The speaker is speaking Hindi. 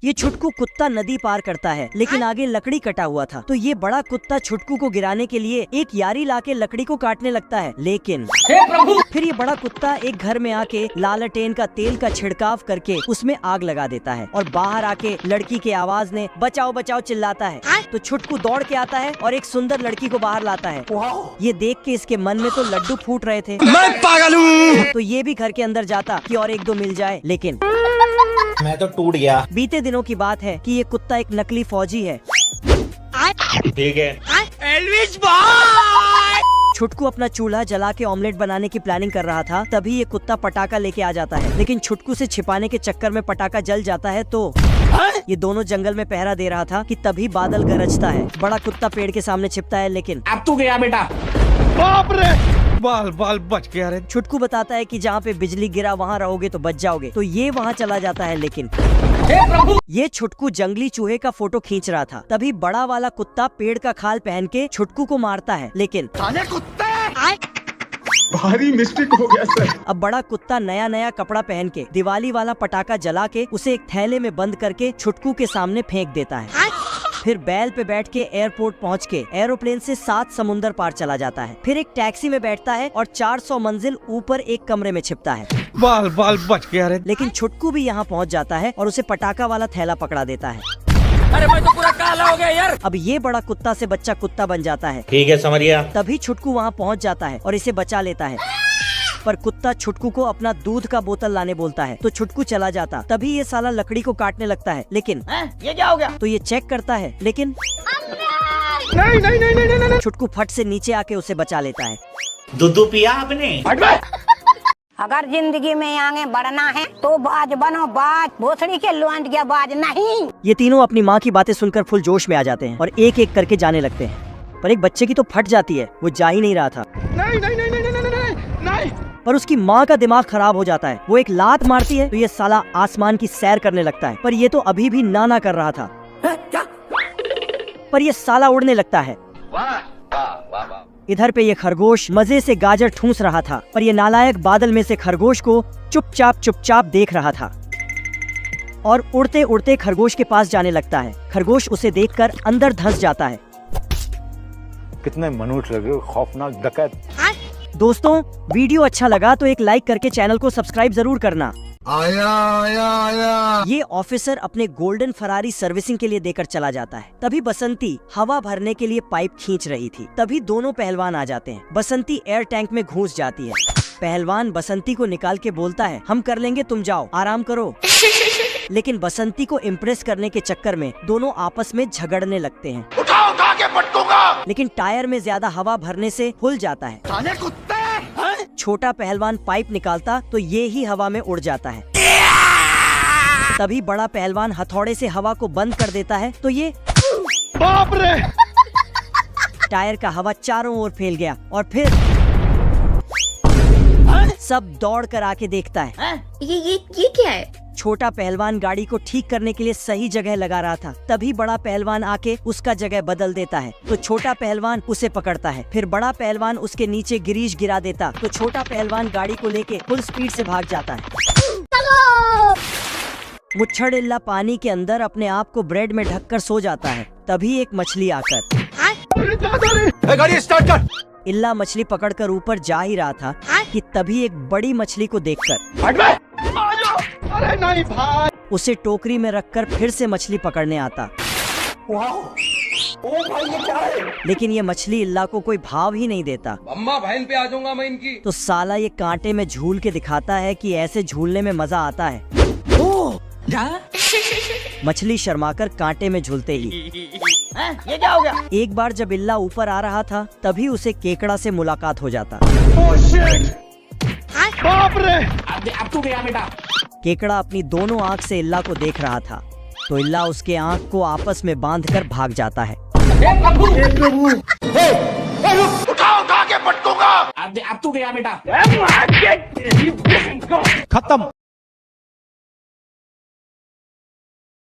ये छुटकू कुत्ता नदी पार करता है, लेकिन आगे लकड़ी कटा हुआ था। तो ये बड़ा कुत्ता छुटकू को गिराने के लिए एक यारी लाके लकड़ी को काटने लगता है, लेकिन फिर ये बड़ा कुत्ता एक घर में आके लालटेन का तेल का छिड़काव करके उसमें आग लगा देता है और बाहर आके लड़की के आवाज ने बचाओ बचाओ चिल्लाता है। तो छुटकू दौड़ के आता है और एक सुंदर लड़की को बाहर लाता है। ये देख के इसके मन में तो लड्डू फूट रहे थे, मैं पागल हूँ। तो ये भी घर के अंदर जाता कि और एक दो मिल जाए, लेकिन मैं तो टूट गया। बीते दिनों की बात है कि ये कुत्ता एक नकली फौजी है। ठीक है। एल्विस भाई। छुटकू अपना चूल्हा जला के ऑमलेट बनाने की प्लानिंग कर रहा था, तभी ये कुत्ता पटाखा लेके आ जाता है, लेकिन छुटकू से छिपाने के चक्कर में पटाखा जल जाता है। तो ये दोनों जंगल में पहरा दे रहा था कि तभी बादल गरजता है। बड़ा कुत्ता पेड़ के सामने छिपता है, लेकिन अब तू गया बेटा। बाप रे, बाल बाल बच गया रे। छुटकू बताता है कि जहाँ पे बिजली गिरा वहाँ रहोगे तो बच जाओगे। तो ये वहाँ चला जाता है, लेकिन ये छुटकू जंगली चूहे का फोटो खींच रहा था, तभी बड़ा वाला कुत्ता पेड़ का खाल पहन के छुटकू को मारता है, लेकिन भारी मिस्टेक हो गया सर। अब बड़ा कुत्ता नया नया कपड़ा पहन के दिवाली वाला पटाखा जला के उसे एक थैले में बंद करके छुटकू के सामने फेंक देता है। फिर बैल पे बैठ के एयरपोर्ट पहुंच के एरोप्लेन से 7 समुंदर पार चला जाता है। फिर एक टैक्सी में बैठता है और 400 मंजिल ऊपर एक कमरे में छिपता है। बाल बाल बच गया रे। लेकिन छुटकू भी यहाँ पहुँच जाता है और उसे पटाखा वाला थैला पकड़ा देता है। अरे मैं तो पूरा काला हो गया यार। अब ये बड़ा कुत्ता से बच्चा कुत्ता बन जाता है। ठीक है, समझ गया। तभी छुटकू वहाँ पहुँच जाता है और इसे बचा लेता है, पर कुत्ता छुटकू को अपना दूध का बोतल लाने बोलता है। तो छुटकू चला जाता, तभी ये साला लकड़ी को काटने लगता है, लेकिन ये क्या हो गया? तो ये चेक करता है, लेकिन नहीं नहीं नहीं नहीं नहीं। छुटकू फट से नीचे आके उसे बचा लेता है। दूध पिया आपने? अगर जिंदगी में आगे बढ़ना है तो बाज बनो, बाज। भोसड़ी के लौंड गया बाज नहीं। ये तीनों अपनी माँ की बातें सुनकर फुल जोश में आ जाते हैं और एक एक करके जाने लगते हैं, पर एक बच्चे की तो फट जाती है, वो जा ही नहीं रहा था। नहीं नहीं नहीं नहीं नहीं नहीं नहीं। पर उसकी माँ का दिमाग खराब हो जाता है। वो एक लात मारती है तो ये साला आसमान की सैर करने लगता है, पर ये तो अभी भी ना कर रहा था। पर ये साला उड़ने लगता है। इधर पे ये खरगोश मजे से गाजर ठूंस रहा था, पर ये नालायक बादल में से खरगोश को चुपचाप देख रहा था और उड़ते उड़ते खरगोश के पास जाने लगता है। खरगोश उसे देखकर अंदर धंस जाता है। कितने मनुष्य लगे, खौफनाक डकैत। दोस्तों, वीडियो अच्छा लगा तो एक लाइक करके चैनल को सब्सक्राइब जरूर करना। आया। ये ऑफिसर अपने गोल्डन फरारी सर्विसिंग के लिए देकर चला जाता है। तभी बसंती हवा भरने के लिए पाइप खींच रही थी। तभी दोनों पहलवान आ जाते हैं। बसंती एयर टैंक में घुस जाती है। पहलवान बसंती को निकाल के बोलता है, हम कर लेंगे, तुम जाओ आराम करो। लेकिन बसंती को इम्प्रेस करने के चक्कर में दोनों आपस में झगड़ने लगते हैं। उठा के पटकूंगा। लेकिन टायर में ज्यादा हवा भरने से फूल जाता है। साले कुत्ते। छोटा पहलवान पाइप निकालता तो ये ही हवा में उड़ जाता है। तभी बड़ा पहलवान हथौड़े से हवा को बंद कर देता है तो ये बाप रे। टायर का हवा चारों ओर फैल गया और फिर सब दौड़ कर आके देखता है। ये क्या है? छोटा पहलवान गाड़ी को ठीक करने के लिए सही जगह लगा रहा था, तभी बड़ा पहलवान आके उसका जगह बदल देता है। तो छोटा पहलवान उसे पकड़ता है। फिर बड़ा पहलवान उसके नीचे गिरीश गिरा देता तो छोटा पहलवान गाड़ी को लेके फुल स्पीड से भाग जाता है। मुच्छड़ इल्ला पानी के अंदर अपने आप को ब्रेड में ढककर सो जाता है। तभी एक मछली आकर गाड़ी स्टार्ट कर। इल्ला मछली पकड़कर ऊपर जा ही रहा था कि तभी एक बड़ी मछली को देखकर अरे नहीं भाई। उसे टोकरी में रखकर फिर से मछली पकड़ने आता। ओ भाई ये क्या है? लेकिन ये मछली इल्ला को कोई भाव ही नहीं देता। अम्मा बहन पे आ जाऊंगा मैं इनकी। तो साला ये कांटे में झूल के दिखाता है कि ऐसे झूलने में मजा आता है। मछली शर्माकर कांटे में झूलते ही ये क्या हो गया? एक बार जब इल्ला ऊपर आ रहा था तभी उसे केकड़ा से मुलाकात हो जाता। Oh shit. बाप रे। अब तू गया बेटा। केकड़ा अपनी दोनों आँख से इल्ला को देख रहा था तो इल्ला उसके आँख को आपस में बांधकर भाग जाता है। उठा के पटकूंगा। अब तू गया बेटा। खत्म।